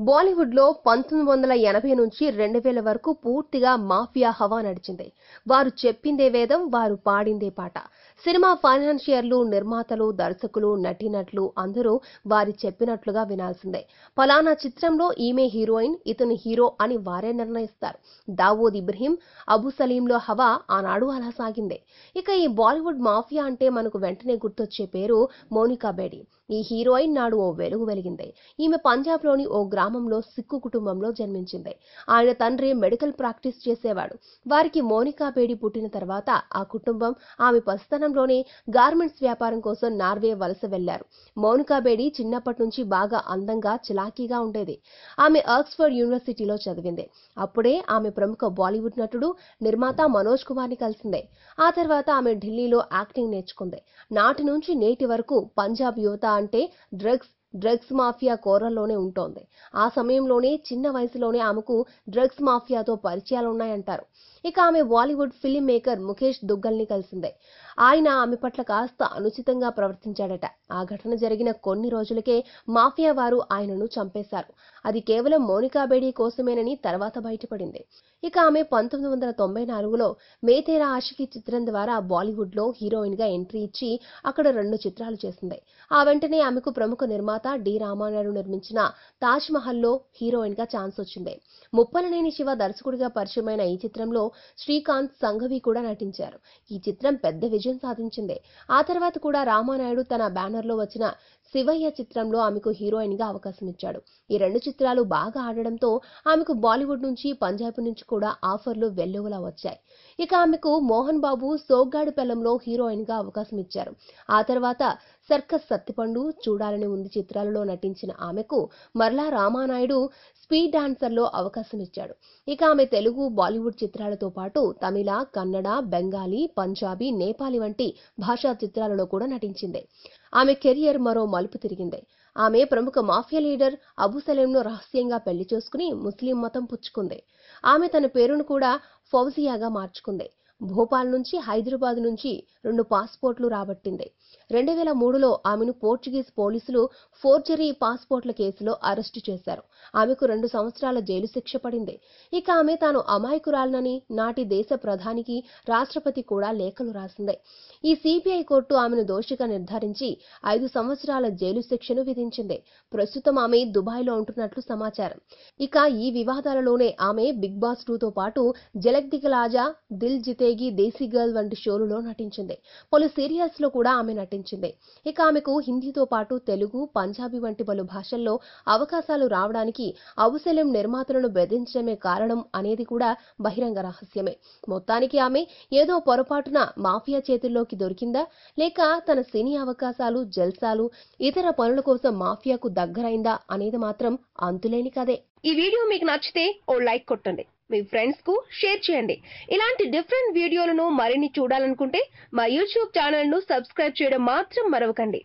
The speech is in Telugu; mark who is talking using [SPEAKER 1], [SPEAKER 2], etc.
[SPEAKER 1] బాలీవుడ్లో 1980 నుంచి 2000 వరకు పూర్తిగా మాఫియా హవా నడిచింది. వారు చెప్పిందే వేదం, వారు పాడిందే పాట. సినిమా ఫైనాన్షియర్లు, నిర్మాతలు, దర్శకులు, నటీనటులు అందరూ వారి చెప్పినట్లుగా వినాల్సిందే. ఫలానా చిత్రంలో ఈమె హీరోయిన్, ఇతను హీరో అని వారే నిర్ణయిస్తారు. దావూద్ ఇబ్రహీం, అబు సలీంలో హవా ఆనాడు అలా సాగిందే. ఇక ఈ బాలీవుడ్ మాఫియా అంటే మనకు వెంటనే గుర్తొచ్చే పేరు మోనికా బేడి. ఈ హీరోయిన్ నాడు ఓ వెలుగు వెలిగింది. ఈమె పంజాబ్లోని ఓ గ్రామంలో సిక్కు కుటుంబంలో జన్మించింది. ఆయన తండ్రి మెడికల్ ప్రాక్టీస్ చేసేవాడు. వారికి మోనికా బేడి పుట్టిన తర్వాత ఆ కుటుంబం ఆమె పసితనంలోనే గార్మెంట్స్ వ్యాపారం కోసం నార్వే వలస వెళ్లారు. మోనికా బేడి చిన్నప్పటి నుంచి బాగా అందంగా, చిలాకీగా ఉండేది. ఆమె ఆక్స్ఫర్డ్ యూనివర్సిటీలో చదివింది. అప్పుడే ఆమె ప్రముఖ బాలీవుడ్ నటుడు, నిర్మాత మనోజ్ కుమార్ని కలిసింది. ఆ తర్వాత ఆమె ఢిల్లీలో యాక్టింగ్ నేర్చుకుంది. నాటి నుంచి నేటి వరకు పంజాబ్ యువత అంటే డ్రగ్స్ మాఫియా కోరల్లోనే ఉంటోంది. ఆ సమయంలోనే చిన్న వయసులోనే ఆమెకు డ్రగ్స్ మాఫియాతో పరిచయాలున్నాయంటారు. ఇక ఆమె బాలీవుడ్ ఫిల్మ్ మేకర్ ముఖేష్ దుగ్గల్ని కలిసిందే. ఆయన ఆమె పట్ల కాస్త అనుచితంగా ప్రవర్తించాడట. ఆ ఘటన జరిగిన కొన్ని రోజులకే మాఫియా వారు ఆయనను చంపేశారు. అది కేవలం మోనికా బేడి కోసమేనని తర్వాత బయటపడింది. ఇక ఆమె 1994లో మేతేరా ఆషికీ చిత్రం ద్వారా బాలీవుడ్లో హీరోయిన్గా ఎంట్రీ ఇచ్చి అక్కడ 2 చిత్రాలు చేసింది. ఆ వెంటనే ఆమెకు ప్రముఖ నిర్మాత డి రామానాయుడు నిర్మించిన తాజ్ మహల్లో హీరోయిన్గా ఛాన్స్ వచ్చింది. ముప్పలనేని శివ దర్శకుడిగా పరిచయమైన ఈ చిత్రంలో శ్రీకాంత్, సంఘవి కూడా నటించారు. ఈ చిత్రం పెద్ద విజయం సాధించింది. ఆ తర్వాత కూడా రామానాయుడు తన బ్యానర్లో వచ్చిన శివయ్య చిత్రంలో ఆమెకు హీరోయిన్గా అవకాశం ఇచ్చాడు. ఈ 2 చిత్రాలు బాగా ఆడడంతో ఆమెకు బాలీవుడ్ నుంచి, పంజాబ్ నుంచి కూడా ఆఫర్లు వెల్లువలా వచ్చాయి. ఇక ఆమెకు మోహన్ బాబు సోగ్గాడు పెళ్లంలో హీరోయిన్గా అవకాశం ఇచ్చారు. ఆ తర్వాత సర్కస్ సత్తిపండు, చూడాలని ఉంది చిత్రాలలో నటించిన ఆమెకు మరలా రామానాయుడు స్పీడ్ డాన్సర్లో అవకాశం ఇచ్చాడు. ఇక ఆమె తెలుగు, బాలీవుడ్ చిత్రాలతో పాటు తమిళ, కన్నడ, బెంగాలీ, పంజాబీ, నేపాలీ వంటి భాషా చిత్రాలలో కూడా నటించింది. ఆమె కెరియర్ మరో మలుపు తిరిగింది. ఆమె ప్రముఖ మాఫియా లీడర్ అబు సలీంను రహస్యంగా పెళ్లి చేసుకుని ముస్లిం మతం పుచ్చుకుంది. ఆమె తన పేరును కూడా ఫౌజియాగా మార్చుకుంది. భోపాల్ నుంచి, హైదరాబాద్ నుంచి 2 పాస్పోర్ట్లు రాబట్టింది. 2003లో ఆమెను పోర్చుగీస్ పోలీసులు ఫోర్జరీ పాస్పోర్ట్ల కేసులో అరెస్టు చేశారు. ఆమెకు 2 సంవత్సరాల జైలు శిక్ష పడింది. ఇక ఆమె తాను అమాయకురాలనని నాటి దేశ ప్రధానికి, రాష్ట్రపతి కూడా లేఖలు రాసింది. ఈ సిబిఐ కోర్టు ఆమెను దోషిగా నిర్ధారించి 5 సంవత్సరాల జైలు శిక్షను విధించింది. ప్రస్తుతం ఆమె దుబాయ్లో ఉంటున్నట్లు సమాచారం. ఇక ఈ వివాదాలలోనే ఆమె బిగ్ బాస్ 2తో పాటు జలక్ దిఖలాజా, దిల్ జితేగి, దేశీ గర్ల్ వంటి షోలలో నటించింది. పలు సీరియల్స్ లో కూడా ఆమె నటించింది. ఇక ఆమెకు హిందీతో పాటు తెలుగు, పంజాబీ వంటి పలు భాషల్లో అవకాశాలు రావడానికి అబు సలీం నిర్మాతలను బెదిరించడమే కారణం అనేది కూడా బహిరంగ రహస్యమే. మొత్తానికి ఆమె ఏదో పొరపాటున మాఫియా చేతుల్లోకి దొరికిందా, లేక తన సినీ అవకాశాలు, జల్సాలు, ఇతర పనుల కోసం మాఫియాకు దగ్గరైందా అనేది మాత్రం అంతులేని కథే. ఈ వీడియో మీకు నచ్చితే ఓ లైక్ కొట్టండి. మీ ఫ్రెండ్స్ కు షేర్ చేయండి. ఇలాంటి డిఫరెంట్ వీడియోలను మరిన్ని చూడాలనుకుంటే మా యూట్యూబ్ ఛానల్ ను సబ్స్క్రైబ్ చేయడం మాత్రం మరవకండి.